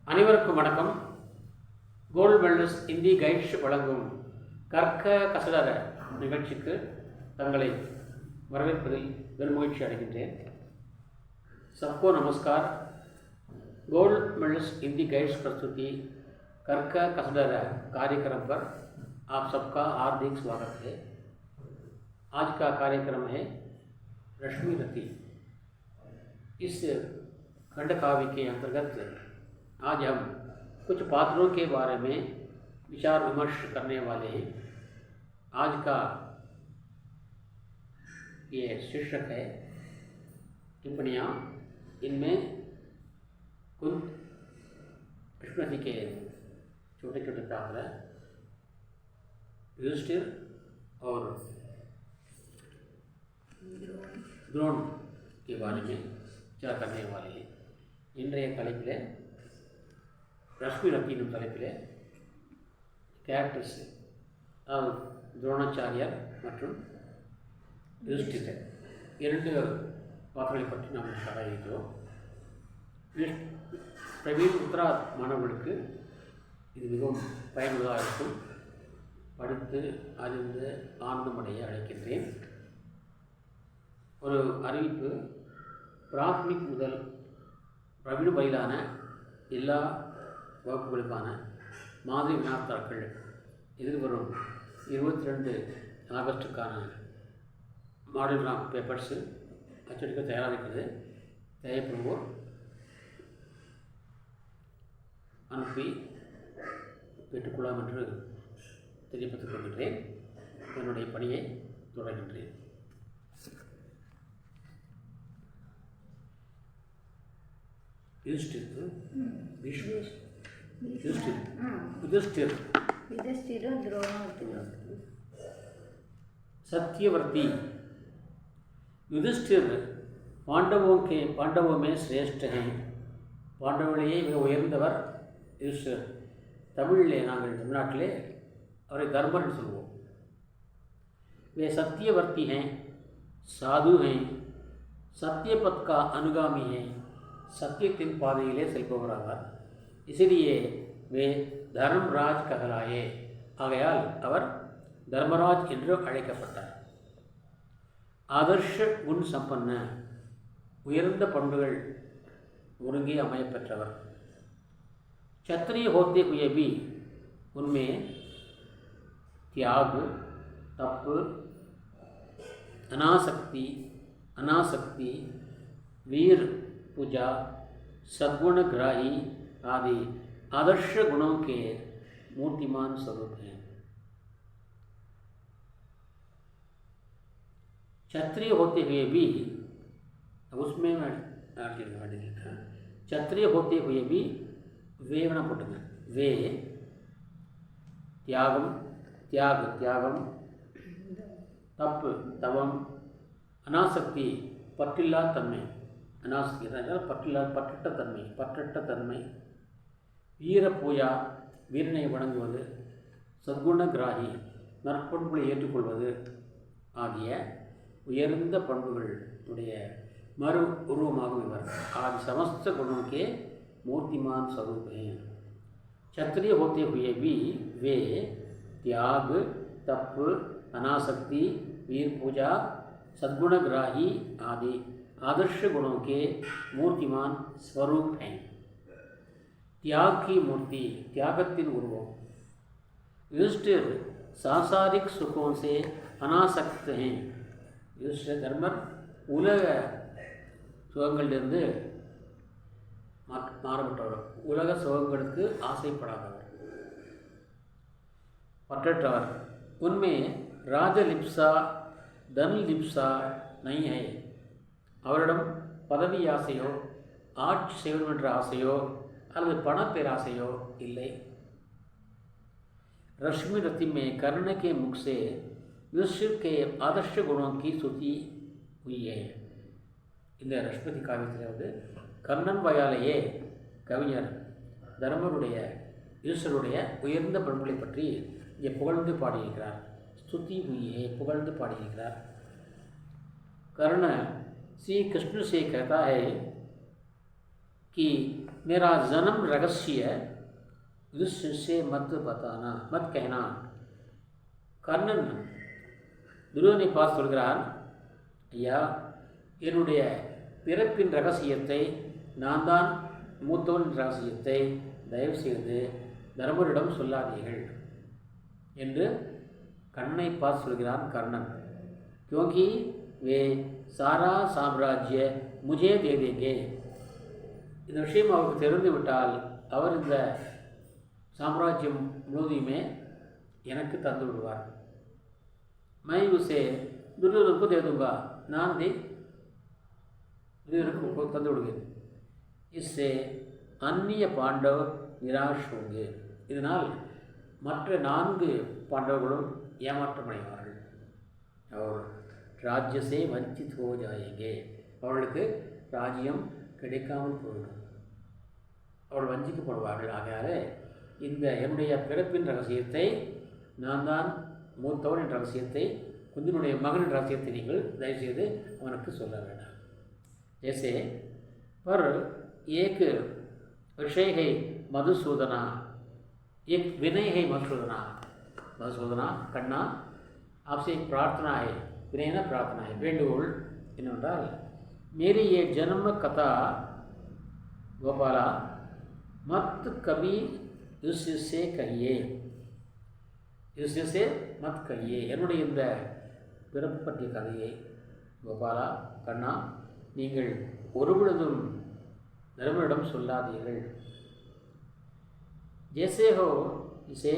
அனைவருக்கும் வணக்கம். Gold wellness Hindi guides வழங்கும் கற்க கசடர நிகழ்ச்சிக்கு தங்களை வரவேற்பதில் பெருமகிழ்ச்சி அடைகின்றேன். सबको नमस्कार. गोल्ड वेलनेस हिंदी गाइड्स प्रस्तुति कर्क कसडर कार्यक्रम पर आप सबका हार्दिक स्वागत है. आज का कार्यक्रम है रश्मि रति. इस खंड काव्य के अंतर्गत आज हम कुछ पात्रों के बारे में विचार विमर्श करने वाले हैं. आज का ये शीर्षक है टिप्पणियाँ. इनमें कुंत, कृष्ण के छोटे छोटे पात्र युधिष्ठिर और द्रोण के बारे में विचार करने वाले हैं. இன்றைய தலைப்பில் ரஷ்மி ரத்தி என்னும் தலைப்பில் கேரக்டர்ஸ் துரோணாச்சாரியார் மற்றும் யுதிஷ்டிரர் இரண்டு பாத்திரங்களை பற்றி நாம் ஆராய்கிறோம். பிரவீன் உத்தரா மாணவர்களுக்கு இது மிகவும் பயனுள்ளதாக இருக்கும். படித்து அறிந்து ஆனந்தமடைய அழைக்கின்றேன். ஒரு அறிவிப்பு. பிராத்மிக் முதல் பிரவீன் வரையிலான எல்லா வகுப்புகளுக்கான மாதிரி வினாத்தாட்கள் எதிர்வரும் 22 ஆகஸ்டுக்கான மாடல் பேப்பர்ஸு அச்சடிக்க தயாராக இருக்கிறது. தேவைப்படுவோர் அனுப்பி பெற்றுக்கொள்ளலாம் என்று தெரியப்படுத்திக் கொள்கின்றேன். என்னுடைய பணியை தொடர்கின்றேன். सत्यवर्ती. युधिष्ठिर पांडवों में श्रेष्ठ हैं. பாண்டவர்களையே மிக உயர்ந்தவர் யுதிஷ்டிரர். தமிழிலே நாங்கள் தமிழ்நாட்டிலே அவரை தர்மர் என்று சொல்வோம். वे सत्यवर्ती हैं, साधु हैं, सत्य पथ का अनुगामी हैं. சத்தியத்தின் பாதையிலே செல்பவராவார். இசிலியே வே தர்மராஜ் ககலாயே. ஆகையால் அவர் தர்மராஜ் என்று அழைக்கப்பட்டார். ஆதர்ஷ குண் சம்பன்ன. உயர்ந்த பண்புகள் ஒருங்கே அமையப்பெற்றவர். क्षत्रिय होते हुए भी उनमें त्याग, तप, अनासक्ति, वीर पूजा, सद्गुण ग्राही आदि आदर्श गुणों के मूर्तिमान स्वरूप हैं. क्षत्रिय होते हुए भी उसमें लिखा क्षत्रिय होते हुए भी वे போட்டுங்க. वे தியாகம், தப்பு தவம், அனாசக்தி பற்றில்லா தன்மை, அனாசக்தி பற்றற்ற தன்மை, வீர பூஜா வீரனை வணங்குவது, சத்குண கிராகி நற்பண்புகளை ஏற்றுக்கொள்வது ஆகிய உயர்ந்த பண்புகள் உடைய मरु उर्वमागम इवर आज समस्त गुणों के मूर्तिमान स्वरूप हैं. क्षत्रिय होते हुए भी वे त्याग, तप, अनासक्ति, वीर पूजा, सद्गुणग्राही आदि आदर्श गुणों के मूर्तिमान स्वरूप हैं. त्याग की मूर्ति, त्यागत्तिन उर्वम. युधिष्ठिर सांसारिक सुखों से अनासक्त हैं. युधिष्ठिर धर्मर उलग சுகங்களிலிருந்து மாறுபட்டவர். உலக சுகங்களுக்கு ஆசைப்படாதவர், பற்றற்றவர். உண்மை ராஜலிப்சா தன்லிப்சா நை ஹை. அவரிடம் பதவி ஆசையோ ஆட்சி செய்வது என்ற ஆசையோ அல்லது பணப்பேராசையோ இல்லை. रश्मि रति में कर्ण के मुख से युधिष्ठिर के आदर्श गुणों की स्तुति हुई है. இந்த ரஷ்மதி காவியத்தில் கர்ணன் வாயாலேயே கவிஞர் தர்மருடைய யுதிஷ்டருடைய உயர்ந்த பண்புகளை பற்றி இங்கே புகழ்ந்து பாடியிருக்கிறார். ஸ்துதி हुई புகழ்ந்து பாடியிருக்கிறார். कर्ण श्री कृष्ण से कहता है कि मेरा जन्म रहस्य युधिष्ठिर से मत बताना, मत कहना. கர்ணன் துருவனை பார்த்து சொல்கிறான், ஐயா, என்னுடைய பிறப்பின் ரகசியத்தை, நான் தான் மூத்தவன் ரகசியத்தை தயவு செய்து தர்மரிடம் சொல்லாதீர்கள் என்று கண்ணனை பார்த்து சொல்கிறான் கர்ணன். क्योंकि वे सारा साम्राज्य मुझे दे देंगे. இந்த விஷயம் அவருக்கு தெரிந்து விட்டால் அவர் இந்த சாம்ராஜ்யம் முழுவதுமே எனக்கு தந்து விடுவார். मैं उसे दुर्योधन को दे दूंगा, நான் அதை दुर्योधन को தந்து விடுவேன். इससे अन्य पांडव निराश होंगे. இதனால் மற்ற 4 பாண்டவர்களும் ஏமாற்றமடைவார்கள். அவர் ராஜ்யசே வஞ்சித் ஹோ ஜாயேங்கே. அவர்களுக்கு ராஜ்யம் கிடைக்காமல் போய்விடும், அவர்கள் வஞ்சிக்கப்படுவார்கள். ஆகையால் இந்த என்னுடைய பிறப்பின் ரகசியத்தை, நான் தான் மூத்தவன் என்ற ரகசியத்தை, குந்தினுடைய மகனின் ரகசியத்தை நீங்கள் தயவுசெய்து அவனுக்கு சொல்ல வேண்டாம். जैसे पर एक विषय है मधुसूदना, एक विनय है मधुसूदना. मधुसूदना कन्ना, आपसे एक प्रार्थना है, विनय ना प्रार्थना है, वेंडुगोल என்னவென்றால், मेरी ये जन्म कथा गोपाला मत कभी इससे कहिए, इससे मत कहिए. என்னுடைய இந்த பிறப்பு பற்றிய கதையை கோபாலா, கண்ணா, நீங்கள் ஒருபொழுதும் தர்மரிடம் சொல்லாதீர்கள். जैसे हो इसे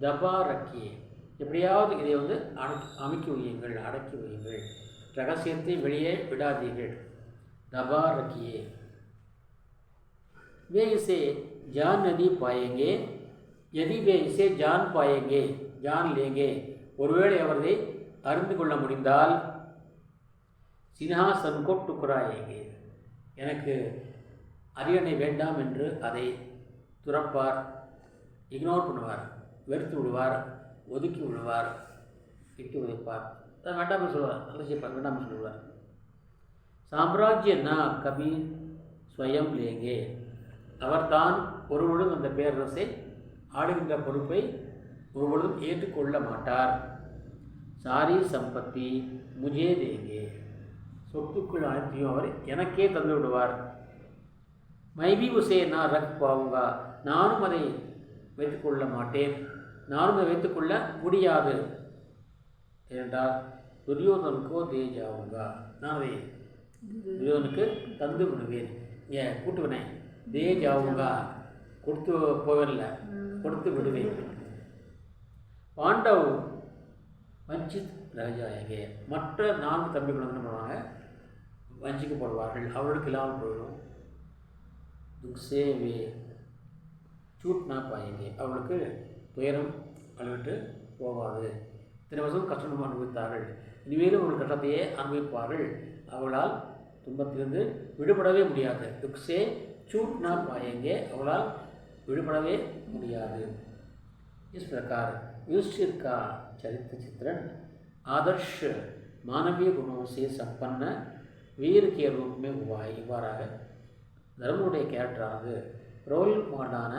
दबा रखिए. எப்படியாவது இதை அமைக்கி வையுங்கள், அடக்கி வையுங்கள். ரகசியத்தை வெளியே விடாதீர்கள். दबा रखिए. वे इसे जान नहीं पाएंगे. यदि वे इसे जान पाएंगे, जान लेंगे, ஒருவேளை அவரை அறிந்து கொள்ள முடிந்தால், சின்ஹாசன் को टुकराएंगे, எனக்கு அரியணை வேண்டாம் என்று அதை துறப்பார், இக்னோர் பண்ணுவார், வெறுத்து விடுவார், ஒதுக்கி விடுவார், இட்டு உதைப்பார், வேண்டாம் சொல்வார், அலட்சியப்பார், வேண்டாம் சொல்லுவார். சாம்ராஜ்ய நா கபி ஸ்வயம் லேங்கே. அவர் தான் ஒருவொழுதும் அந்த பேரரசை ஆடுகின்ற பொறுப்பை ஒருவொழுதும் ஏற்றுக்கொள்ள மாட்டார். சாரி சம்பத்தி முஜே தேங்கே. சொத்துக்கள் அனைத்தையும் அவர் எனக்கே தந்து விடுவார். மைபி உசே நான் ரக் பாவுங்கா. நானும் அதை வைத்துக்கொள்ள மாட்டேன், நானும் அதை வைத்துக்கொள்ள முடியாது. ஏனென்றால் துரியோதனுக்கோ தே ஜாவுங்கா, நான் அதை துரியோதனுக்கு தந்து விடுவேன். ஏன் கூட்டுவனே, தே ஜாவுங்கா, கொடுத்து போவதில்லை, கொடுத்து விடுவேன். பாண்டவ் வஞ்சித் ராஜாயகே. மற்ற 4 தம்பிகள் என்ன பண்ணுவாங்க, வஞ்சிக்கப்படுவார்கள், அவர்களுக்கு இல்லாமல் போயிடும். துக்ஸே வே சூட் நா பாயங்கே. அவர்களுக்கு துயரம் அழுவிட்டு போகாது. இத்தனை வருஷம் கஷ்டம் அனுபவித்தார்கள், இனிமேலும் ஒரு கஷ்டத்தையே அனுபவிப்பார்கள். அவளால் துன்பத்திலிருந்து விடுபடவே முடியாது. துக்ஸே சூட் நா பாயங்கே. அவளால் விடுபடவே முடியாது. इस प्रकार युधिष्ठिर का चरित्र चित्रण आदर्श मानवीय गुणों से संपन्न वीर के रूप में हुआ है. இவ்வாறாக தர்மனுடைய கேரக்டரானது ரோல் மாடலான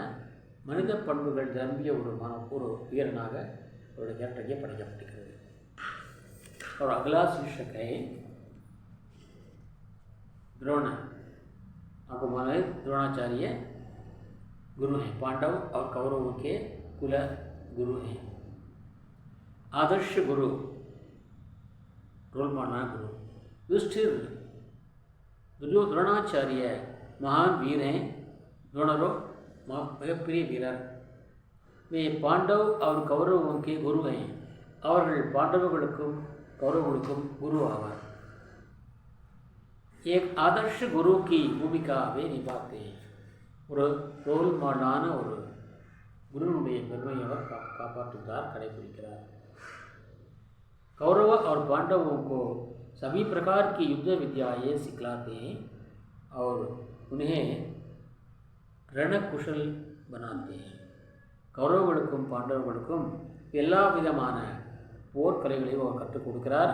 மனித பண்புகள் நிரம்பிய ஒரு வீரனாக அவருடைய கேரக்டரையே படைக்கப்பட்டிருக்கிறது. और अगला शीर्षक है द्रोण. आपको मालूम है द्रोणाचार्य गुरु हैं, पांडव और कौरवों के कुल गुरु हैं. आदर्श गुरु, रोल मॉडल गुरु. युधिष्ठिर द्रोणाचार्य महान वीर हैं. द्रोणरो மிகப்பெரிய வீரர். वे पांडव और कौरवों के गुरु हैं. அவர்கள் பாண்டவர்களுக்கும் கௌரவர்களுக்கும் குரு ஆவார். एक आदर्श गुरु की भूमिका वे निभाते हैं. ஒரு ரோல் மாடலான ஒரு குருனுடைய பெருமையை அவர் காப்பாற்றுகிறார், கடைபிடிக்கிறார். कौरव और पांडवों को सभी प्रकार की युद्ध विद्याएं सिखलाते हैं और उन्हें रणकुशल बनाते हैं. கௌரவர்களுக்கும் பாண்டவர்களுக்கும் எல்லா விதமான போர்க்கலைகளையும் அவர் கற்றுக் கொடுக்கிறார்.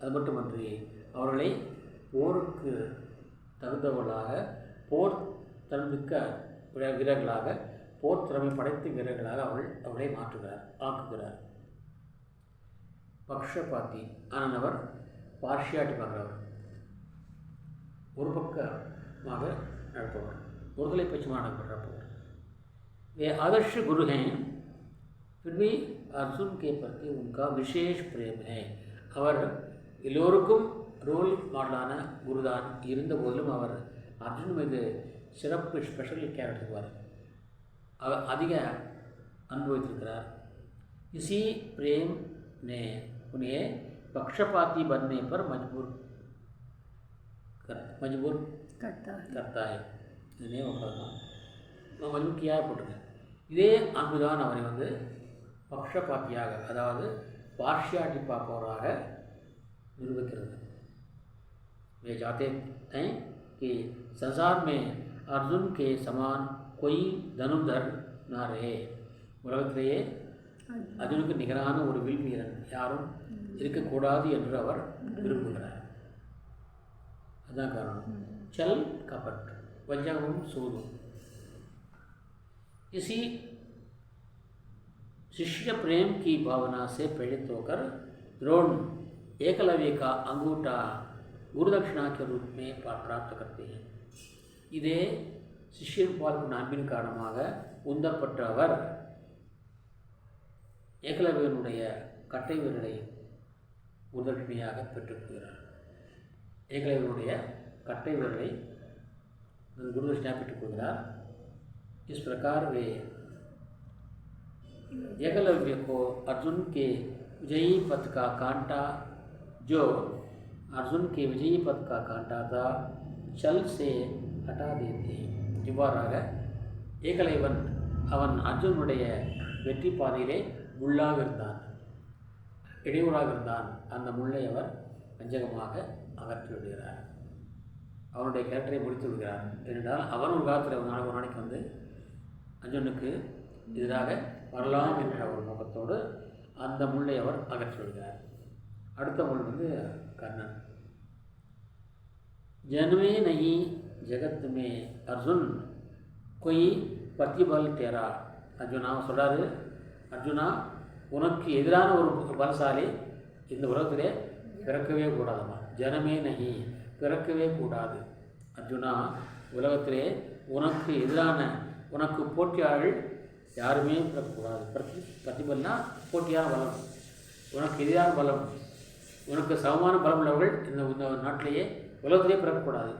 அது மட்டுமன்றி அவர்களை போருக்கு தகுந்தவர்களாக, போர் திறமிக்க வீரர்களாக, போர் திறமை படைத்த வீரர்களாக அவளை ஆக்குகிறார். பக்ஷபாத்தி ஆனவர் பார்ஷியாலிட்டி பார்க்குறவர், ஒரு பக்கமாக நடப்பவர், ஒருதலை பட்சமாக நடப்பவர். वे आदर्श गुरु हैं, फिर भी अर्जुन के प्रति उनका विशेष प्रेम है. அவர் எல்லோருக்கும் ரோல் மாடலான குருதான் இருந்த போதிலும் அவர் அர்ஜுன் மீது சிறப்பு ஸ்பெஷல் கேர் எடுத்துக்குவார். அவர் அதிக அனுபவித்திருக்கிறார். इसी प्रेम ने उन्हें पक्षपाती बनने पर मजबूर करता है. இதுனே மஜ்பூர் கியாக போட்டிருக்கேன். இதே அன்புதான் அவரை பக்ஷபாத்தியாக, அதாவது பார்ஷியாலிட்டி பார்ப்பவராக நிரூபிக்கிறது. वे चाहते हैं कि संसार में अर्जुन के समान कोई धनुर्धर ना रहे. உலகத்திலேயே அர்ஜுனுக்கு நிகரான ஒரு வில் வீரன் யாரும் இருக்கக்கூடாது என்று அவர் விரும்புகிறார். அதுதான் காரணம். चल कपट वंजकम सूदु. इसी शिष्य प्रेम की भावना से प्रेरित होकर द्रोण एकलव्य का अंगूठा गुरुदक्षिणा के रूप में प्राप्त करते हैं. இதே சிஷ்யன் பால் அன்பின் காரணமாக உந்தப்பட்ட அவர் ஏகலவ்யனுடைய கட்டை விரலை குருதட்சிணையாக பெற்றுக்கொள்கிறார். ஏகலவ்யனுடைய கட்டை விரலை गुरुदक्षिणा பெற்றுக்கொள்கிறார். इस प्रकार वे एकलव्य को अर्जुन के विजयी पथ का कांटा, जो अर्जुन के विजयी पथ का कांटा था, चल से हटा देते हैं. இவ்வாறாக ஏகலைவன் அவன் அர்ஜுனுடைய வெற்றி பாதையிலே முள்ளாக இருந்தான், இடையூறாக இருந்தான். அந்த முள்ளை அவர் வஞ்சகமாக அகற்றி விடுகிறார். அவனுடைய கேரக்டரை முடித்து விடுகிறார். ஏனென்றால் அவன் ஒரு காலத்தில் ஒரு நாளைக்கு அர்ஜுனுக்கு எதிராக வரலாம் என்ற ஒரு நோக்கத்தோடு அந்த முள்ளை அவர் அகற்றி விடுகிறார். அடுத்த முள் கர்ணன். ஜன்மே நஹி ஜகத் மே அர்ஜுன் கொய் பிரதிபல் தேரா. அர்ஜுனா சொல்கிறாரு, அர்ஜுனா உனக்கு எதிரான ஒரு பலசாலி இந்த உலகத்திலே பிறக்கவே கூடாதுமா. ஜனமே நஹி, பிறக்கவே கூடாது. அர்ஜுனா, உலகத்திலே உனக்கு எதிரான, உனக்கு போட்டியாளர்கள் யாருமே பிறக்கக்கூடாது. பிரதிபல்னா போட்டியான பலம், உனக்கு எதிரான பலம், உனக்கு சமமான பலம் உள்ளவர்கள் இந்த நாட்டிலேயே உலகத்திலே பிறக்கக்கூடாது.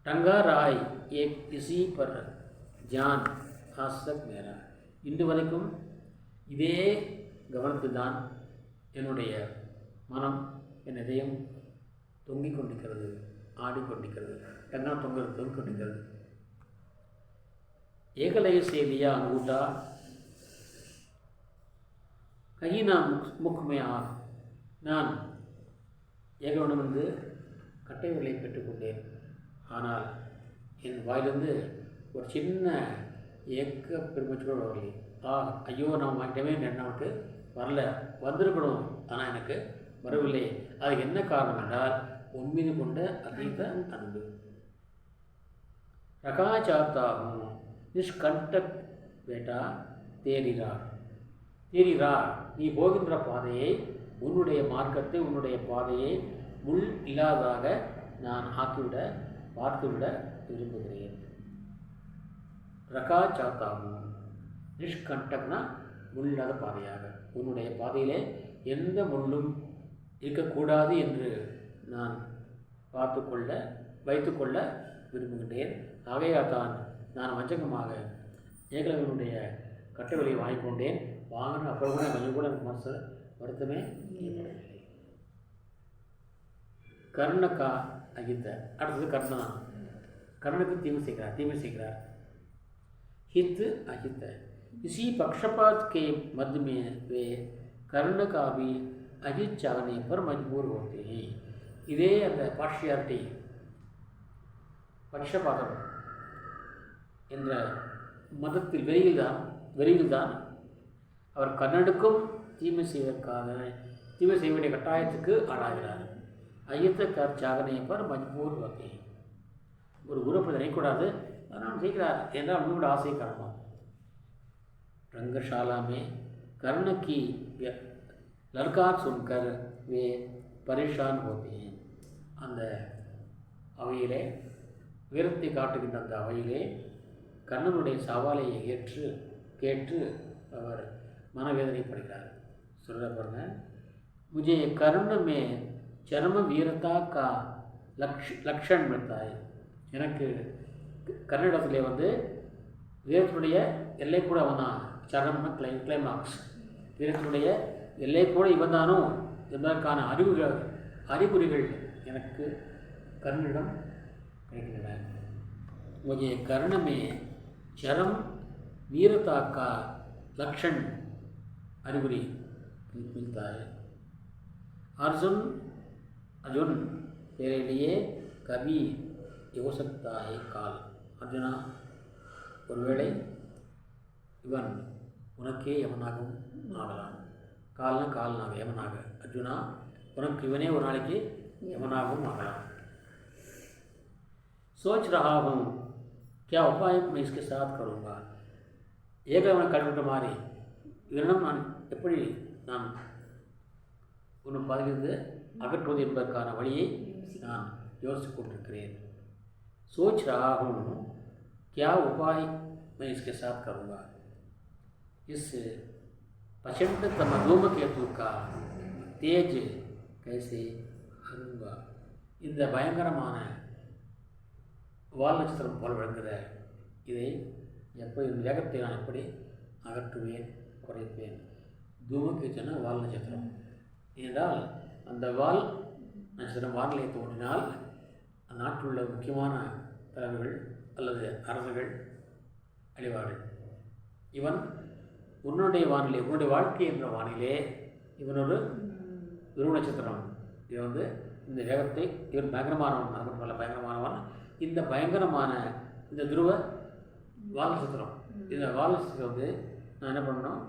டங்கா ராய் ஏக் இசி பர் ஜான் ஆசக் மேரா. இன்று வரைக்கும் இதே கவனத்தில் தான் என்னுடைய மனம், என் இதயம் தொங்கிக் கொண்டிருக்கிறது, ஆடிக்கொண்டிருக்கிறது. டங்கா தொங்கிக் கொண்டிருக்கிறது. ஏகலவ்ய से लिया अंगूठा कहीं ना मुख में आ. நான் ஏகலவனிடமிருந்து கட்டை விரலை பெற்றுக்கொண்டேன். ஆனால் என் வாயிலிருந்து ஒரு சின்ன ஏக்க பெருமச்சோடு வரலை. ஐயோ நான் வாங்கிட்டவே நமக்கு வரல, வந்திருக்கணும், ஆனால் எனக்கு வரவில்லை. அதுக்கு என்ன காரணம் என்றால் உன் மீது கொண்ட அதீத அன்பு. ரகா சாத்தா நிஷ்கண்டக் பேட்டா தேரிரார். நீ போகின்ற பாதையை, உன்னுடைய மார்க்கத்தை, உன்னுடைய பாதையை முள் இல்லாததாக நான் பார்த்துவிட விரும்புகிறேன். ரகா சாத்தாகும் நிஷ்கண்டக்னா முள் இல்லாத பாதையாக, உன்னுடைய பாதையிலே எந்த முள்ளும் இருக்கக்கூடாது என்று நான் வைத்துக்கொள்ள விரும்புகின்றேன். ஆகையால் தான் நான் வஞ்சகமாக ஏகலவனுடைய கட்டவிலை வாங்கிக் கொண்டேன். வாங்கின அப்புறம் கூட கொஞ்சம் கூட மனசு வருத்தமே ஏற்படவில்லை. கர்ணக்கா அகித்த. அடுத்தது கர்ணா. கர்ணனுக்கு தீமை செய்கிறார். हित अहित. इसी पक्षपात के मध्य में वे कर्ण का भी अहित चाहने पर मजबूर होते हैं. இதே அந்த பார்ஷியாலிட்டி, பட்சபாதம் என்ற மதத்தில் வெறியில்தான் அவர் கர்ணனுக்கும் தீமை செய்ய வேண்டிய கட்டாயத்துக்கு ஆளாகிறார். अहित कर चाहने पर मजबूर होते हैं. நினைக்கக்கூடாது, அதனால் செய்கிறார் என்றால் உங்களோட ஆசை காரணம். रंगशाला में कर्ण की ललकार सुनकर वे परेशान होते हैं. அந்த அவையிலே வீரத்தை காட்டுகின்ற அந்த அவையிலே கண்ணனுடைய சவாலை கேட்டு அவர் மனவேதனைப்படுகிறார். சொல்ல பாருங்க, मुझे कर्ण में चरम वीरता का लक्षण मिलता है. எனக்கு கர்ணனிடத்திலே வீரத்தினுடைய எல்லை கூட அவன் தான். சரம்னா கிளைமாக்ஸ். வீரத்தினுடைய எல்லை கூட இவன் தானோ என்பதற்கான அறிகுறிகள் எனக்கு கர்ணனிடம் கிடைக்கின்றன. मुझे कर्ण में चरम वीरता का लक्षण அறிகுறி मिलता है. अर्जुन तेरे लिए कभी हो सकता है काल. अर्जुना, ஒருவேளை இவன் உனக்கே யமனாகவும் ஆகலாம். கால்னாக யமனாக. அர்ஜுனா, உனக்கு இவனே ஒரு நாளைக்கு யமனாகவும் ஆகலாம். सोच रहा हूँ क्या उपाय मैं इसके साथ करूँगा. ஏகவனை கண்டுவிட்ட மாதிரி இவனிடம் நான் எப்படி நான் உன்னை பதவிந்து அகற்றுவது என்பதற்கான வழியை நான் யோசித்துக் கொண்டிருக்கிறேன். सोच रहा हूँ क्या उपाय मैं इसके साथ करूँगा. इस प्रचंड धूमकेतु का तेज कैसे करूँगा. இந்த பயங்கரமான வால் நட்சத்திரம் போல் விளங்குகிற இதை எப்போ இந்த வேகத்தை நான் எப்படி அகற்றுவேன், குறைப்பேன். தூமகேத்துனா வால் நட்சத்திரம் என்றால் அந்த வால் நட்சத்திரம் வானிலை தோன்றினால் அந்நாட்டில் உள்ள முக்கியமான தலைவர்கள் அல்லது அரசுகள் அழிவார்கள். இவன் உன்னுடைய வானிலை, உன்னுடைய வாழ்க்கை என்ற வானிலே இவன் ஒரு துருவ நட்சத்திரம். இது இந்த வேகத்தை இவன் பயங்கரமானவன், அது மட்டும் அல்ல பயங்கரமானவன். இந்த பயங்கரமான இந்த துருவ வால் நட்சத்திரம், இந்த வால் நட்சத்திரம் நான் என்ன பண்ணணும்,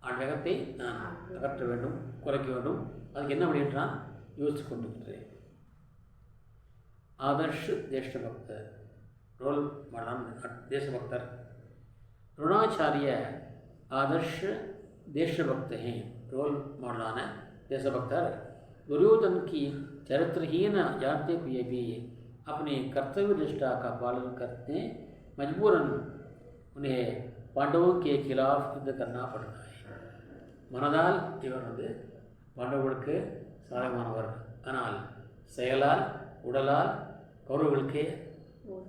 அந்த வேகத்தை நான் அகற்ற வேண்டும், குறைக்க வேண்டும். அதுக்கு என்ன வழின்னு நான் யோசித்து கொண்டிருக்கிறேன். आदर्श देशभक्त रोल मॉडल देशभक्तर द्रोणाचार्य आदर्श देशभक्त हैं. रोल मॉडल देशभक्तर दुर्योधन की चरित्रहीन जानते हुए भी अपने कर्तव्य निष्ठा का पालन करते मजबूरन उन्हें पांडवों के खिलाफ युद्ध करना पड़ता है. மனதால் இவர் பாண்டவர்களுக்கு சாதகமானவர், ஆனால் செயலால் உடலால் கௌரவர்களுக்கே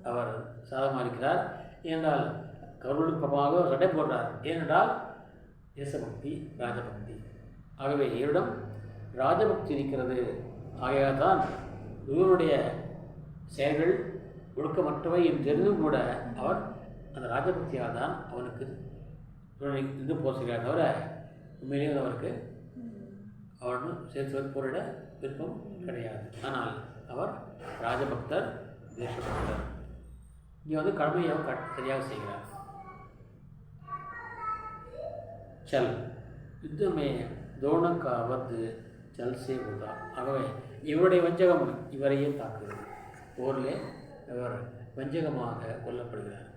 அவர் சாதகமாக இருக்கிறார். ஏனென்றால் கௌரவர்களுக்கு பக்கமாக சண்டை போடுறார். ஏனென்றால் தேசபக்தி, ராஜபக்தி. ஆகவே இவரிடம் ராஜபக்தி இருக்கிறது. ஆகையால் தான் இவருடைய செயல்கள் ஒழுக்கமற்றவை என்று தெரிந்தும் கூட அவர் அந்த ராஜபக்தியாக தான் அவனுக்கு இது போசுகிறார். தவிர உண்மையிலேயே அவருக்கு அவருடன் சேர்த்து போரிட விருப்பம் கிடையாது. ஆனால் அவர் ராஜபக்தர், தேசபக்தர். இங்கே கடமையை சரியாக செய்கிறார். சல் யுத்தமே தோணக்காவது சல் சே போதா. ஆகவே இவருடைய வஞ்சகம் இவரையே தாக்குகிறது. போரிலே இவர் வஞ்சகமாக கொல்லப்படுகிறார்.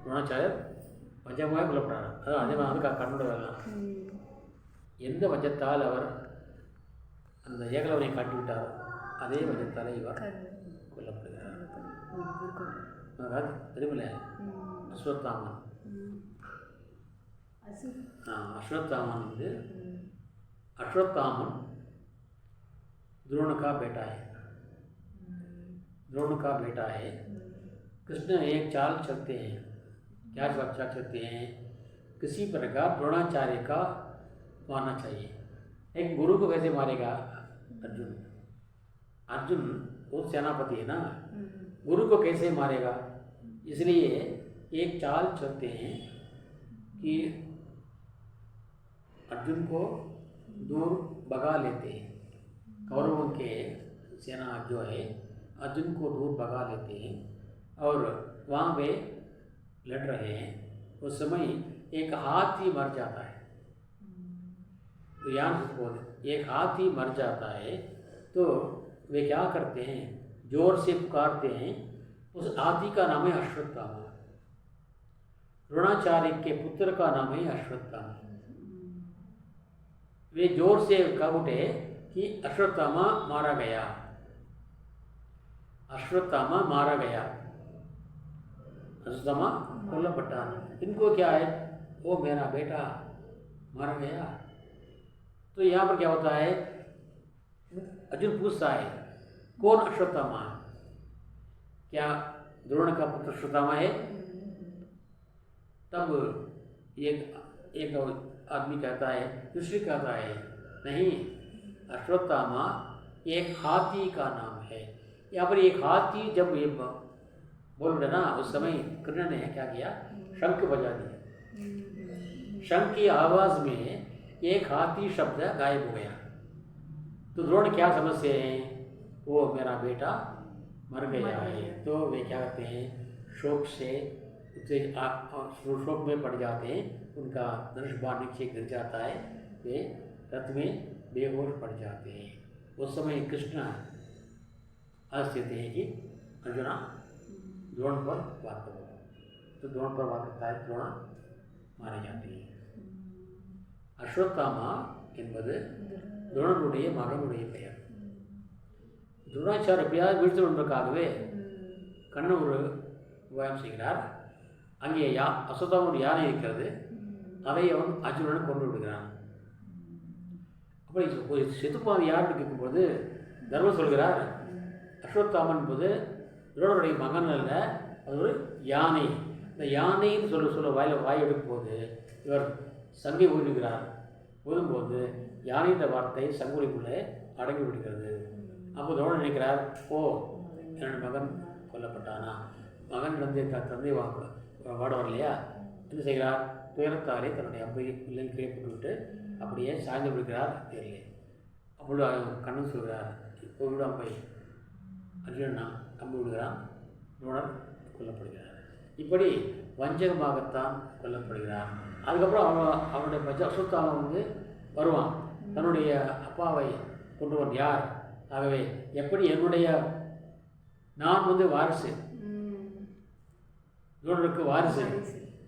துரோணாச்சாரியர் வஞ்சகமாக கொல்லப்படுறார். அதான் அதே மாதிரி கண்ணோட வரலாம். எந்த வஞ்சத்தால் அவர் அந்த ஏகலவனை காட்டிவிட்டாரோ அதே வஞ்சத்தால் இவர் கொல்லப்படுகிறார். தெரியுமில்ல, அஸ்வத்தாமன். अश्वत्थामन अश्वत्थामन द्रोण का बेटा है. द्रोण का बेटा है. कृष्ण एक चाल चलते हैं. क्या चाल चलते हैं? किसी प्रकार द्रोणाचार्य का मारना चाहिए. एक गुरु को कैसे मारेगा अर्जुन? अर्जुन वो सेनापति है ना, गुरु को कैसे मारेगा? इसलिए एक चाल चलते हैं कि अर्जुन को दूर भगा लेते हैं. कौरवों के सेना जो है अर्जुन को दूर भगा लेते हैं और वहाँ वे लड़ रहे हैं. उस समय एक हाथी मर जाता है. तो यहाँ एक हाथी मर जाता है तो वे क्या करते हैं? जोर से पुकारते हैं, उस आदि का नाम है अश्वत्थामा। द्रोणाचार्य के पुत्र का नाम है अश्वत्थामा। वे जोर से कह उठे कि अश्वत्थामा मारा गया, अश्वत्थामा मारा गया, अश्वत्थामा कोल्लपट्टा। इनको क्या है, वो मेरा बेटा मारा गया। तो यहाँ पर क्या होता है, अर्जुन पूछता है कौन अश्वत्थामा, क्या द्रोण का पुत्र अश्वत्थामा है? तब एक आदमी कहता है, दूसरी कहता है नहीं, अश्वत्थामा एक हाथी का नाम है। यहाँ पर एक हाथी जब ये बोल रहे ना, उस समय कृष्ण ने क्या किया, शंख बजा दिया। शंख की आवाज़ में एक हाथी शब्द गायब हो गया। तो द्रोण क्या समझते हैं, वो मेरा बेटा मर गया है। तो वे क्या करते हैं, शोक से शोक में पड़ जाते हैं, उनका धनुष बाण नीचे गिर जाता है, वे रथ में बेहोश पड़ जाते हैं। उस समय कृष्ण स्थित है कि अर्जुना द्रोण पर वार करो। तो द्रोण पर वार करता है, द्रोण मारे जाते हैं। அஸ்வத்தாமா என்பது துரோணனுடைய மகனுடைய பெயர். துரோணாச்சார் எப்படியாவது வீழ்த்து என்பதற்காகவே கண்ணன் ஒரு உபாயம் செய்கிறார். அங்கே அஸ்வத்தாமனுடைய யானை இருக்கிறது, அதை அவன் அர்ஜுனனை கொண்டு விடுகிறான். அப்படி செத்துப்பான் யாருன்னு கேட்கும்போது தர்மம் சொல்கிறார், அஸ்வத்தாமன் என்பது துரோணனுடைய மகன் அல்ல, அது ஒரு யானை. இந்த யானைன்னு சொல்ல வாய் எடுக்கும்போது இவர் சங்கை ஊதுகிறார். ஊதும்போது யானைன்ற வார்த்தை சங்குலிக்குள்ளே அடங்கி விடுகிறது. அப்போ துரோணன் நினைக்கிறார், ஓ என்னோட மகன் கொல்லப்பட்டானா, மகன் வந்து தந்தை வாட வரலையா, என்ன செய்கிறார், துயரத்தாலே தன்னுடைய அம்பை பிள்ளை கீழே போட்டுவிட்டு அப்படியே சாய்ந்து விடுகிறார் தேரிலே. அப்பொழுது கண்ணன் சொல்கிறார், இப்போ விட அம்பை. அர்ஜுனனா அம்பு விடுகிறான், துரோணர் கொல்லப்படுகிறார். இப்படி வஞ்சகமாகத்தான் கொல்லப்படுகிறார். அதுக்கப்புறம் அவனுடைய அஸ்வத்தாமா வந்து வருவான், தன்னுடைய அப்பாவை கொண்டவன் யார், ஆகவே எப்படி என்னுடைய நான் வந்து வாரிசு, துரோணருக்கு வாரிசு,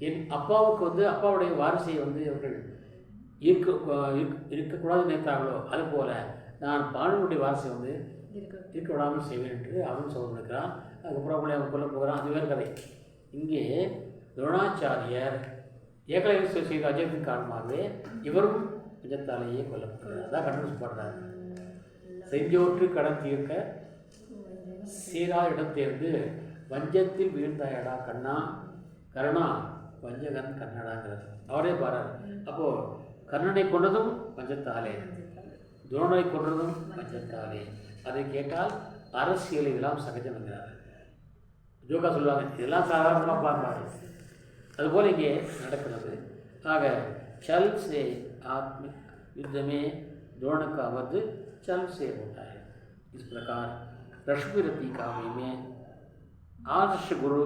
என் அப்பாவுக்கு வந்து அப்பாவுடைய வாரிசை வந்து இவர்கள் இருக்கக்கூடாதுன்னு நினைத்தார்களோ அதுபோல் நான் பாண்டவனுடைய வாரிசை வந்து இருக்க விடாமல் செய்வேன் என்று அவன் சொல்ல நினைக்கிறான். அதுக்கப்புறம் அவங்களே அவன் கொல்ல போகிறான். அது வேறு கதை. இங்கே துரோணாச்சாரியர் ஏகலைவ செய்த அஜயத்தின் காரணமாகவே இவரும் அஜத்தாலேயே கொல்லப்படுகிறார். அதான் கண்டுபிடிச்சு செஞ்சோற்று கடன் தீர்க்க சீரா இடம் தேர்ந்து வஞ்சத்தில் வீழ்ந்தாயடா கண்ணா கருணா வஞ்சகன் கண்ணடாங்கிறது அவரே பாரார். அப்போது கர்ணனை கொண்டதும் வஞ்சத்தாலே, துரோணனை கொன்றதும் வஞ்சத்தாலே. அதை கேட்டால் அரசியல் இதெல்லாம் சகஜம் என்கிறார். ஜோக்கா சொல்லுவாங்க, இதெல்லாம் சாதாரணமாக பார்ப்பாங்க. அதுபோல் இங்கே நடக்கிறது. ஆக चल से आत्म युद्ध में द्रोण का वध चल से होता है. इस प्रकार रश्मिरथी काव्य में आदर्श गुरु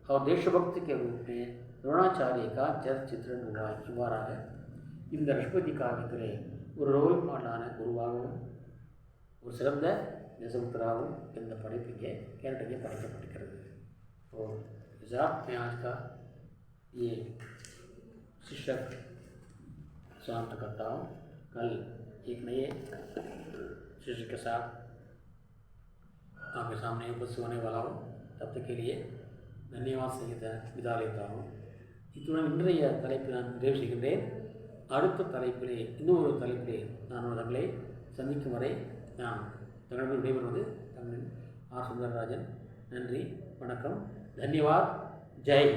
और देशभक्ति के रूप में द्रोणाचार्य का चित्रण हुआ रहा है. இந்த ரஷ்மிரதி காவியத்திலே ஒரு ரோல் மாடலான குருவாகவும் ஒரு சிறந்த தேசபக்தராகவும் இந்த படைப்பிங்கே கேரக்டரிங்கே படைக்கப்பட்டிருக்கிறது. तो इजाक में आज का ये शीर्षक समाप्त करता हूँ. कल एक नए शीर्षक के साथ आपके सामने उपस्थित होने वाला हूँ. तब तक के लिए धन्यवाद सहित विदा लेता हूँ. இத்துடன் இன்றைய தலைப்பை நான் நிறைவு செய்கின்றேன். அடுத்த தலைப்பிலே இன்னும் ஒரு தலைப்பிலே நான் தங்களை சந்திக்கும் வரை நான் தங்களிடம் விடைபெறுவது தமிழின் ஆர் சுந்தரராஜன். நன்றி, வணக்கம், தன்யவாத், ஜெய்.